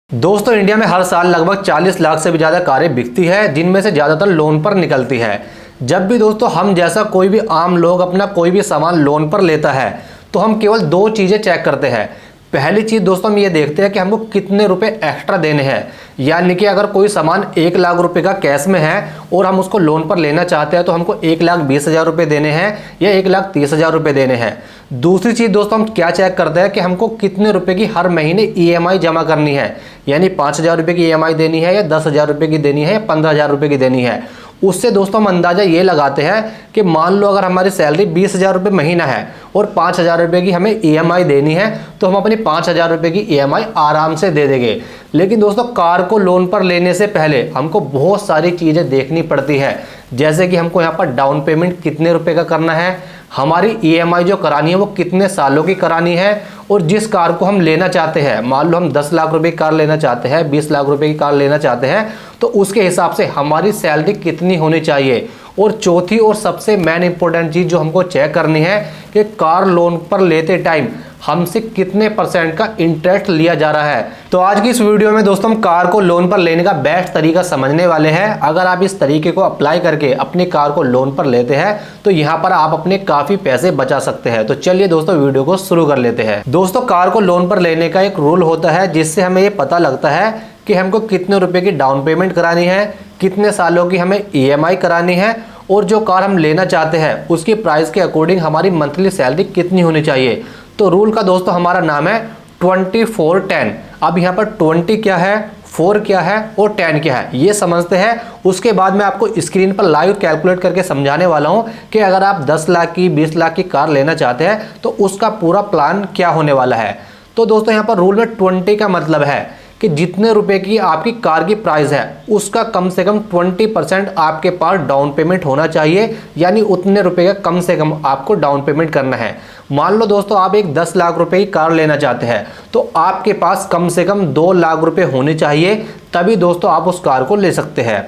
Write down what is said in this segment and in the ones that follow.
दोस्तों इंडिया में हर साल लगभग 40 लाख से भी ज़्यादा कारें बिकती है, जिनमें से ज़्यादातर लोन पर निकलती है। जब भी दोस्तों हम जैसा कोई भी आम लोग अपना कोई भी सामान लोन पर लेता है तो हम केवल दो चीज़ें चेक करते हैं। पहली चीज़ दोस्तों हम ये देखते हैं कि हमको कितने रुपए एक्स्ट्रा देने हैं, यानी कि अगर कोई सामान 1 लाख रुपए का कैश में है और हम उसको लोन पर लेना चाहते हैं तो हमको 1,20,000 रुपए देने हैं या 1,30,000 रुपए देने हैं। दूसरी चीज़ दोस्तों हम क्या चेक करते हैं कि हमको कितने रुपए की हर महीने EMI जमा करनी है, यानी 5,000 रुपए की EMI देनी है या 10,000 रुपए की देनी है या 15,000 रुपए की देनी है। उससे दोस्तों हम अंदाज़ा ये लगाते हैं कि मान लो अगर हमारी सैलरी 20,000 रुपये महीना है और 5,000 रुपये की हमें EMI देनी है तो हम अपनी 5,000 रुपये की EMI आराम से दे देंगे। लेकिन दोस्तों कार को लोन पर लेने से पहले हमको बहुत सारी चीज़ें देखनी पड़ती है, जैसे कि हमको यहाँ पर डाउन पेमेंट कितने रुपए का करना है, हमारी EMI जो करानी है वो कितने सालों की करानी है, और जिस कार को हम लेना चाहते हैं, मान लो हम 10 लाख रुपए की कार लेना चाहते हैं, 20 लाख रुपए की कार लेना चाहते हैं, तो उसके हिसाब से हमारी सैलरी कितनी होनी चाहिए। और चौथी और सबसे मेन इंपॉर्टेंट चीज़ जो हमको चेक करनी है कि कार लोन पर लेते टाइम हमसे कितने % का इंटरेस्ट लिया जा रहा है। तो आज की इस वीडियो में दोस्तों हम कार को लोन पर लेने का बेस्ट तरीका समझने वाले हैं। अगर आप इस तरीके को अप्लाई करके अपनी कार को लोन पर लेते हैं तो यहाँ पर आप अपने काफ़ी पैसे बचा सकते हैं। तो चलिए दोस्तों वीडियो को शुरू कर लेते हैं। दोस्तों कार को लोन पर लेने का एक रूल होता है जिससे हमें ये पता लगता है कि हमको कितने रुपए की डाउन पेमेंट करानी है, कितने सालों की हमें EMI करानी है, और जो कार हम लेना चाहते हैं उसकी प्राइस के अकॉर्डिंग हमारी मंथली सैलरी कितनी होनी चाहिए। तो रूल का दोस्तों हमारा नाम है 24-10। अब यहाँ पर 20 क्या है, 4 क्या है और 10 क्या है ये समझते हैं। उसके बाद मैं आपको स्क्रीन पर लाइव कैलकुलेट करके समझाने वाला हूँ कि अगर आप 10 लाख की 20 लाख की कार लेना चाहते हैं तो उसका पूरा प्लान क्या होने वाला है। तो दोस्तों यहाँ पर रूल में 20 का मतलब है कि जितने रुपए की आपकी कार की प्राइस है उसका कम से कम 20% आपके पास डाउन पेमेंट होना चाहिए, यानी उतने रुपए का कम से कम आपको डाउन पेमेंट करना है। मान लो दोस्तों आप एक 10 लाख रुपए की कार लेना चाहते हैं तो आपके पास कम से कम 2 लाख रुपए होने चाहिए, तभी दोस्तों आप उस कार को ले सकते हैं।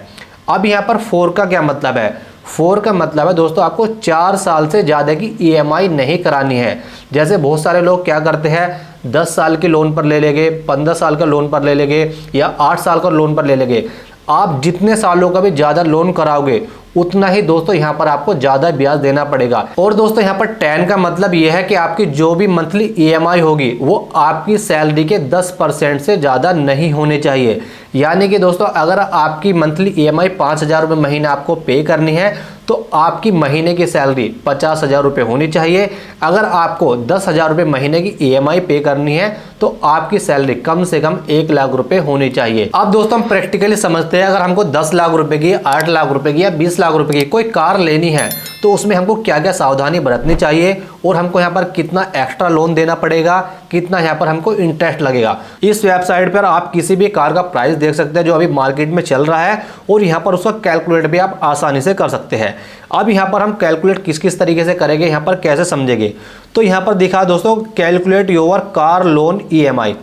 अब यहाँ पर 4 का क्या मतलब है, 4 का मतलब है दोस्तों आपको 4 साल से ज़्यादा की EMI नहीं करानी है। जैसे बहुत सारे लोग क्या करते हैं, 10 साल के लोन पर ले लेंगे, 15 साल का लोन पर ले लेंगे या 8 साल का लोन पर ले लेंगे। आप जितने सालों का भी ज़्यादा लोन कराओगे उतना ही दोस्तों यहाँ पर आपको ज़्यादा ब्याज देना पड़ेगा। और दोस्तों यहाँ पर 10 का मतलब ये है कि आपकी जो भी मंथली EMI होगी वो आपकी सैलरी के 10% से ज़्यादा नहीं होने चाहिए। यानी कि दोस्तों अगर आपकी मंथली EMI 5,000 रुपये महीना आपको पे करनी है तो आपकी महीने की सैलरी 50,000 रुपये होनी चाहिए। अगर आपको 10,000 रुपये महीने की EMI पे करनी है तो आपकी सैलरी कम से कम 1 लाख रुपए होनी चाहिए। अब दोस्तों हम प्रैक्टिकली समझते हैं, अगर हमको 10 लाख रुपए की, 8 लाख रुपए की या 20 लाख रुपए की कोई कार लेनी है तो उसमें हमको क्या क्या सावधानी बरतनी चाहिए और हमको यहाँ पर कितना एक्स्ट्रा लोन देना पड़ेगा, कितना यहाँ पर हमको इंटरेस्ट लगेगा। इस वेबसाइट पर आप किसी भी कार का प्राइस देख सकते हैं जो अभी मार्केट में चल रहा है, और यहाँ पर उसका कैलकुलेट भी आप आसानी से कर सकते हैं। अब यहाँ पर हम कैलकुलेट किस किस तरीके से करेंगे, यहाँ पर कैसे समझेंगे, तो यहाँ पर दिखा दोस्तों calculate your car loan EMI।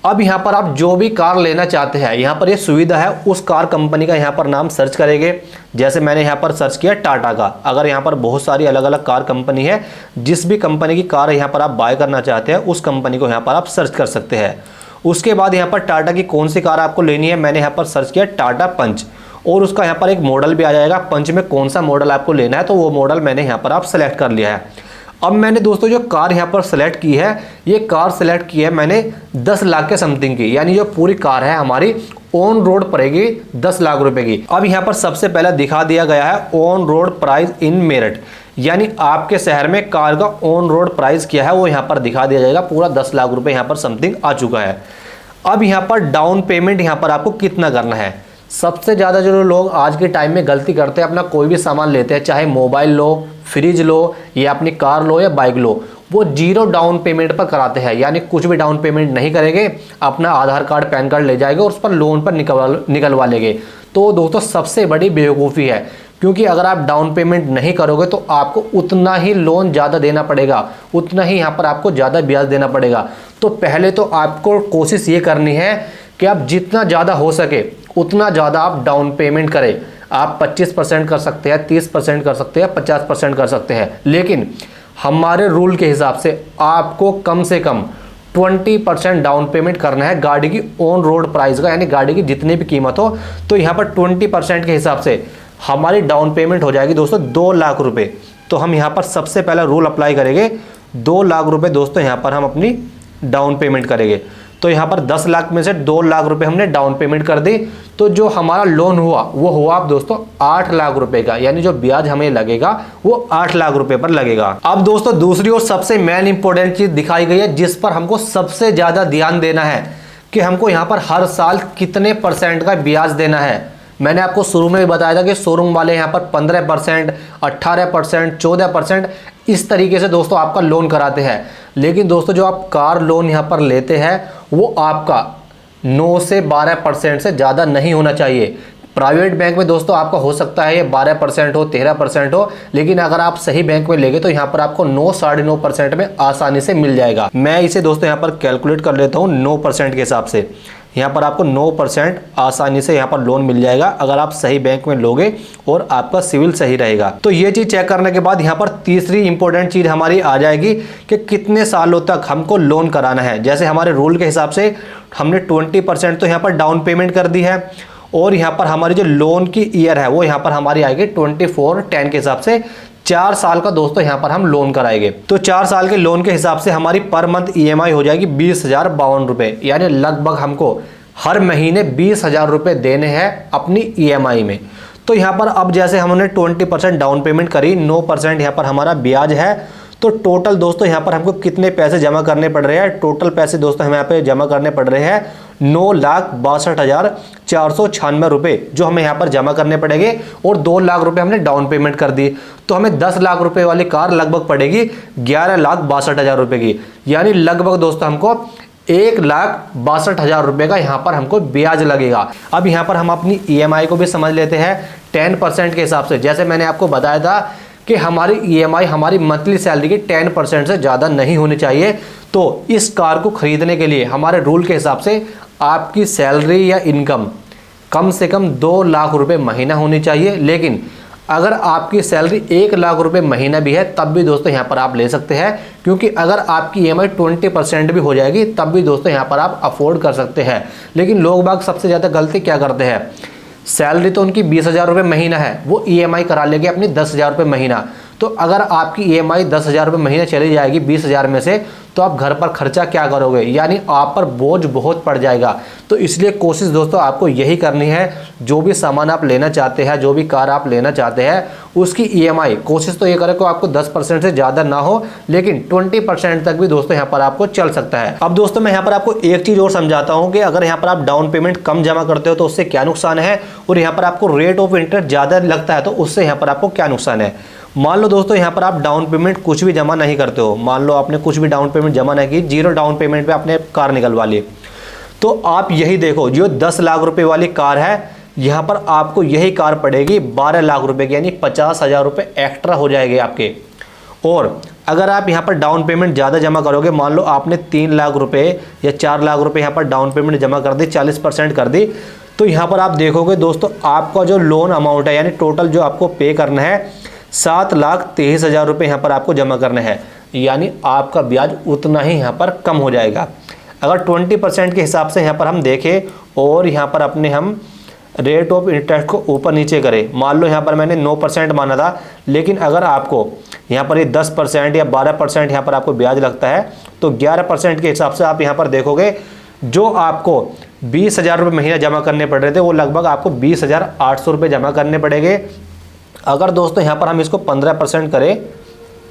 अब यहाँ पर आप जो भी कार लेना चाहते हैं यहाँ पर ये सुविधा है, उस कार कंपनी का यहाँ पर नाम सर्च करेंगे। जैसे मैंने यहाँ पर सर्च किया टाटा का, अगर यहाँ पर बहुत सारी अलग अलग कार कंपनी है, जिस भी कंपनी की कार यहाँ पर आप बाय करना चाहते हैं उस कंपनी को यहाँ पर आप सर्च कर सकते हैं। उसके बाद यहाँ पर टाटा की कौन सी कार आपको लेनी है, मैंने यहाँ पर सर्च किया टाटा पंच, और उसका यहाँ पर एक मॉडल भी आ जाएगा। पंच में कौन सा मॉडल आपको लेना है तो वो मॉडल मैंने यहाँ पर आप सेलेक्ट कर लिया है। अब मैंने दोस्तों जो कार यहाँ पर सेलेक्ट की है, ये कार सेलेक्ट की है मैंने 10 लाख के समथिंग की, यानी जो पूरी कार है हमारी ऑन रोड पड़ेगी 10 लाख रुपए की। अब यहाँ पर सबसे पहले दिखा दिया गया है on road price in Meerut, यानी आपके शहर में कार का ऑन रोड प्राइस क्या है वो यहाँ पर दिखा दिया जाएगा। पूरा 10 लाख रुपए यहाँ पर समथिंग आ चुका है। अब यहाँ पर डाउन पेमेंट यहाँ पर आपको कितना करना है। सबसे ज़्यादा जो लोग आज के टाइम में गलती करते हैं, अपना कोई भी सामान लेते हैं, चाहे मोबाइल लो, फ्रिज लो या अपनी कार लो या बाइक लो, वो 0 डाउन पेमेंट पर कराते हैं, यानी कुछ भी डाउन पेमेंट नहीं करेंगे, अपना आधार कार्ड पैन कार्ड ले जाएंगे और उस पर लोन पर निकलवा लेंगे। तो दोस्तों सबसे बड़ी बेवकूफ़ी है, क्योंकि अगर आप डाउन पेमेंट नहीं करोगे तो आपको उतना ही लोन ज़्यादा देना पड़ेगा, उतना ही यहाँ पर आपको ज़्यादा ब्याज देना पड़ेगा। तो पहले तो आपको कोशिश ये करनी है कि आप जितना ज़्यादा हो सके उतना ज़्यादा आप डाउन पेमेंट करें। आप 25% कर सकते हैं, 30% कर सकते हैं, 50% कर सकते हैं, लेकिन हमारे रूल के हिसाब से आपको कम से कम 20% डाउन पेमेंट करना है गाड़ी की ऑन रोड प्राइस का, यानी गाड़ी की जितनी भी कीमत हो। तो यहाँ पर 20% के हिसाब से हमारी डाउन पेमेंट हो जाएगी दोस्तों 2 लाख रुपए। तो हम यहाँ पर सबसे पहला रूल अप्लाई करेंगे, 2 लाख रुपए दोस्तों यहाँ पर हम अपनी डाउन पेमेंट करेंगे। तो यहाँ पर 10 लाख में से 2 लाख रुपए हमने डाउन पेमेंट कर दी, तो जो हमारा लोन हुआ वो हुआ आप दोस्तों 8 लाख रुपए का, यानी जो ब्याज हमें लगेगा वो 8 लाख रुपए पर लगेगा। अब दोस्तों दूसरी और सबसे मेन इंपॉर्टेंट चीज दिखाई गई है, जिस पर हमको सबसे ज्यादा ध्यान देना है कि हमको यहाँ पर हर साल कितने % का ब्याज देना है। मैंने आपको शुरू में भी बताया था कि शोरूम वाले यहाँ पर 15%, 18%, 14% इस तरीके से दोस्तों आपका लोन कराते हैं। लेकिन दोस्तों जो आप कार लोन यहाँ पर लेते हैं वो आपका 9 से 12% से ज़्यादा नहीं होना चाहिए। प्राइवेट बैंक में दोस्तों आपका हो सकता है ये 12% हो, 13% हो, लेकिन अगर आप सही बैंक में लेंगे तो यहाँ पर आपको 9, 9.5% में आसानी से मिल जाएगा। मैं इसे दोस्तों यहाँ पर कैलकुलेट कर लेता हूँ 9% के हिसाब से। यहाँ पर आपको 9% आसानी से यहाँ पर लोन मिल जाएगा अगर आप सही बैंक में लोगे और आपका सिविल सही रहेगा। तो ये चीज़ चेक करने के बाद यहाँ पर तीसरी इंपॉर्टेंट चीज़ हमारी आ जाएगी कि कितने सालों तक हमको लोन कराना है। जैसे हमारे रूल के हिसाब से हमने 20% तो यहाँ पर डाउन पेमेंट कर दी है, और यहाँ पर हमारी जो लोन की ईयर है वो यहाँ पर हमारी आएगी 24/10 के हिसाब से 4 साल का दोस्तों यहाँ पर हम लोन कराएंगे। तो 4 साल के लोन के हिसाब से हमारी पर मंथ EMI हो जाएगी 20,052 रुपये, यानी लगभग हमको हर महीने 20,000 रुपये देने हैं अपनी EMI में। तो यहाँ पर अब जैसे हमने 20% डाउन पेमेंट करी, 9% यहाँ पर हमारा ब्याज है, तो टोटल दोस्तों यहाँ पर हमको कितने पैसे जमा करने पड़ रहे हैं। टोटल पैसे दोस्तों हमें यहाँ पे जमा करने पड़ रहे हैं 9,62,496 रुपये जो हमें यहाँ पर जमा करने पड़ेंगे, और 2 लाख रुपए हमने डाउन पेमेंट कर दी। तो हमें 10 लाख रुपए वाली कार लगभग पड़ेगी 11,62,000 रुपये की, यानी लगभग दोस्तों हमको 1,62,000 रुपये का यहाँ पर हमको ब्याज लगेगा। अब यहाँ पर हम अपनी EMI को भी समझ लेते हैं 10% के हिसाब से। जैसे मैंने आपको बताया था कि हमारी EMI हमारी मंथली सैलरी की 10% से ज़्यादा नहीं होनी चाहिए। तो इस कार को खरीदने के लिए हमारे रूल के हिसाब से आपकी सैलरी या इनकम कम से कम 2 लाख रुपए महीना होनी चाहिए। लेकिन अगर आपकी सैलरी 1 लाख रुपए महीना भी है तब भी दोस्तों यहाँ पर आप ले सकते हैं, क्योंकि अगर आपकी EMI 20% भी हो जाएगी तब भी दोस्तों यहाँ पर आप अफोर्ड कर सकते हैं। लेकिन लोग बाग सबसे ज़्यादा गलती क्या करते हैं, सैलरी तो उनकी 20,000 रुपये महीना है, वो EMI करा लेंगे अपनी 10,000 रुपये महीना। तो अगर आपकी EMI 10,000 रुपये महीने चली जाएगी 20,000 में से, तो आप घर पर खर्चा क्या करोगे, यानी आप पर बोझ बहुत पड़ जाएगा। तो इसलिए कोशिश दोस्तों आपको यही करनी है, जो भी सामान आप लेना चाहते हैं, जो भी कार आप लेना चाहते हैं, उसकी EMI कोशिश तो ये करें कि आपको 10% से ज़्यादा ना हो, लेकिन 20% तक भी दोस्तों यहाँ पर आपको चल सकता है। अब दोस्तों मैं यहाँ पर आपको एक चीज़ और समझाता हूँ कि अगर यहाँ पर आप डाउन पेमेंट कम जमा करते हो तो उससे क्या नुकसान है, और यहाँ पर आपको रेट ऑफ इंटरेस्ट ज़्यादा लगता है तो उससे यहाँ पर आपको क्या नुकसान है। मान लो दोस्तों यहाँ पर आप डाउन पेमेंट कुछ भी जमा नहीं करते हो, मान लो आपने कुछ भी डाउन पेमेंट जमा नहीं की, 0 डाउन पेमेंट पे आपने कार निकलवा ली, तो आप यही देखो जो 10 लाख रुपए वाली कार है, यहाँ पर आपको यही कार पड़ेगी 12 लाख रुपए की, यानी 50,000 रुपये एक्स्ट्रा हो जाएंगे आपके। और अगर आप यहाँ पर डाउन पेमेंट ज़्यादा जमा करोगे, मान लो आपने 3 लाख रुपए या 4 लाख रुपए यहाँ पर डाउन पेमेंट जमा कर दी, 40% कर दी, तो यहाँ पर आप देखोगे दोस्तों आपका जो लोन अमाउंट है, यानी टोटल जो आपको पे करना है 7,23,000 रुपये यहाँ पर आपको जमा करना है, यानी आपका ब्याज उतना ही यहाँ पर कम हो जाएगा। अगर 20% के हिसाब से यहाँ पर हम देखें और यहाँ पर अपने हम रेट ऑफ इंटरेस्ट को ऊपर नीचे करें, मान लो यहाँ पर मैंने 9% माना था, लेकिन अगर आपको यहाँ पर ये 10% या 12% यहाँ पर आपको ब्याज लगता है, तो 11% के हिसाब से आप यहाँ पर देखोगे जो आपको 20,000 रुपये महीना जमा करने पड़ रहे थे वो लगभग आपको 20,800 रुपये जमा करने पड़ेंगे। अगर दोस्तों यहाँ पर हम इसको 15% करें,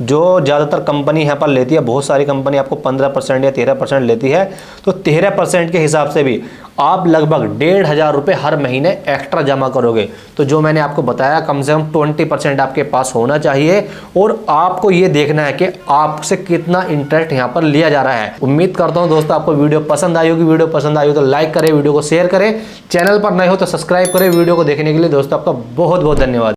जो ज़्यादातर कंपनी यहाँ पर लेती है, बहुत सारी कंपनी आपको 15% या 13% लेती है, तो 13% के हिसाब से भी आप लगभग 1,500 रुपये हर महीने एक्स्ट्रा जमा करोगे। तो जो मैंने आपको बताया कम से कम 20% आपके पास होना चाहिए, और आपको ये देखना है कि आपसे कितना इंटरेस्ट यहाँ पर लिया जा रहा है। उम्मीद करता हूँ दोस्तों आपको वीडियो पसंद आई होगी। वीडियो पसंद आई हो तो लाइक करें, वीडियो को शेयर करें, चैनल पर नए हो तो सब्सक्राइब करें। वीडियो को देखने के लिए दोस्तों आपका बहुत बहुत धन्यवाद।